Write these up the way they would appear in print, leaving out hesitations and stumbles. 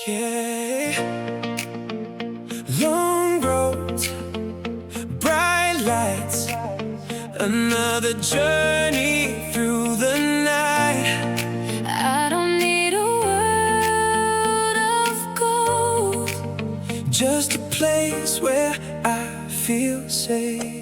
Yeah. Long roads, bright lights, another journey through the night. I don't need a world of gold, just a place where I feel safe.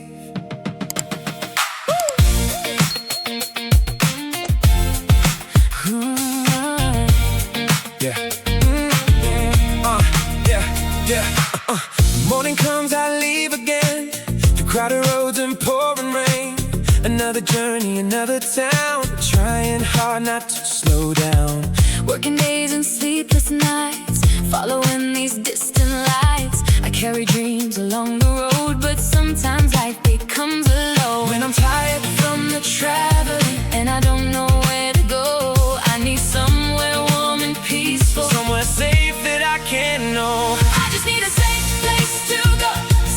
Morning comes, I leave again, through crowded roads and pouring rain. Another journey, another town, trying hard not to slow down. Working days and sleepless nights, following these distant lights. I carry dreams along the road, but sometimes life becomes a load. When I'm tired from the traveling and I don't know where to go, I need somewhere warm and peaceful, somewhere safe that I can know. I just need a safe place to go,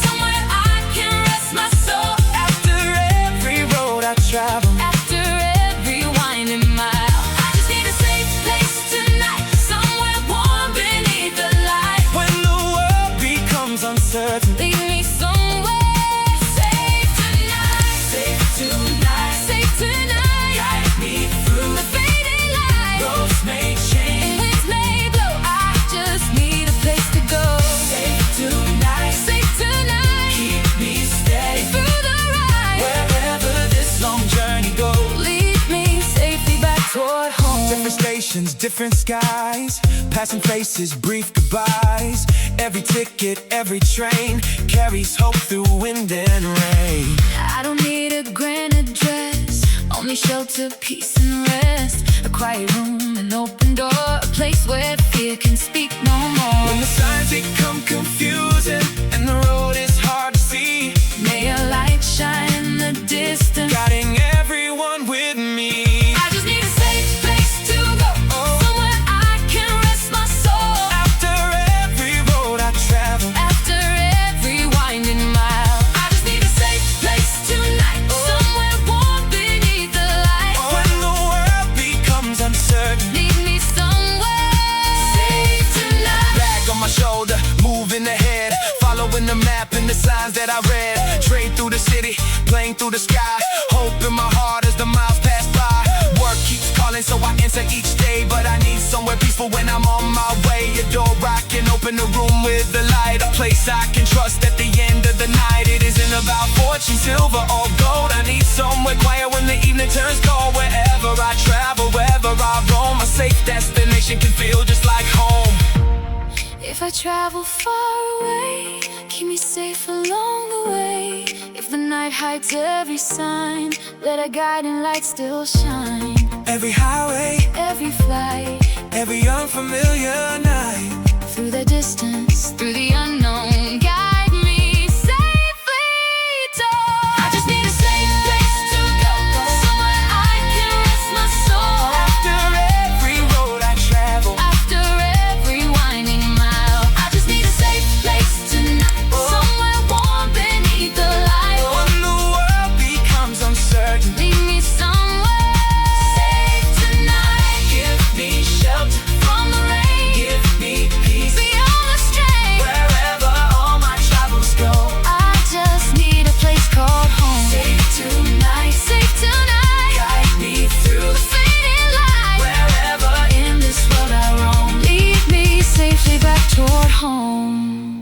somewhere I can rest my soul. After every road I travel, after every winding mile, I just need a safe place tonight, somewhere warm beneath the light. When the world becomes uncertain, lead me somewhere safe tonight. Safe tonight, safe tonight. Guide me through the fading light. Roads may change and winds may blow, I just need a place to go. Safe tonight, safe tonight. Keep me steady through the ride. Wherever this long journey goes, lead me safely back toward home. Different stations, different skies, passing faces, brief goodbyes. Every ticket, every train carries hope through wind and rain. I don't need a grand address, only shelter, peace and rest. A quiet room, an open door, a place where fear can speak no more. When the signs become confusing and the road is hard to see, may a light shine in the distance, guiding everyone with me. I just need a safe place to go, somewhere I can rest my soul. After every road I travel, after every winding mile, I just need a safe place tonight, somewhere warm beneath the light. When the world becomes uncertain, lead me somewhere safe tonight. Bag on my shoulder, moving ahead, following the map and the signs that I read. Train through the city, plane through the sky, hope in my heart as the miles pass by. Work keeps calling, so I answer each day, but I need somewhere peaceful when I'm on my way. A door I can open, a room with the light, a place I can trust at the end of the night. It isn't about fortune, silver or gold. I need somewhere quiet when the evening turns cold. Wherever I travel, wherever I roam, a safe destination can feel just like home. If I travel far away, keep me safe along the way. If the night hides every sign, let a guiding light still shine. Every highway, every flight, every unfamiliar night, through the distance, through the unknown, guide me safely to. I just need a safe place to go, somewhere I can rest my soul. After every road I travel, after every winding mile, I just need a safe place tonight, somewhere warm beneath the light. When the world becomes uncertain, lead me somewhere safe tonight. Give me shelter from the rain, give me peace beyond the strain. Wherever all my travels go, I just need a place called home. safe tonight, safe tonight. guide me through the fading light. wherever in this world I roam, lead me safely back toward home.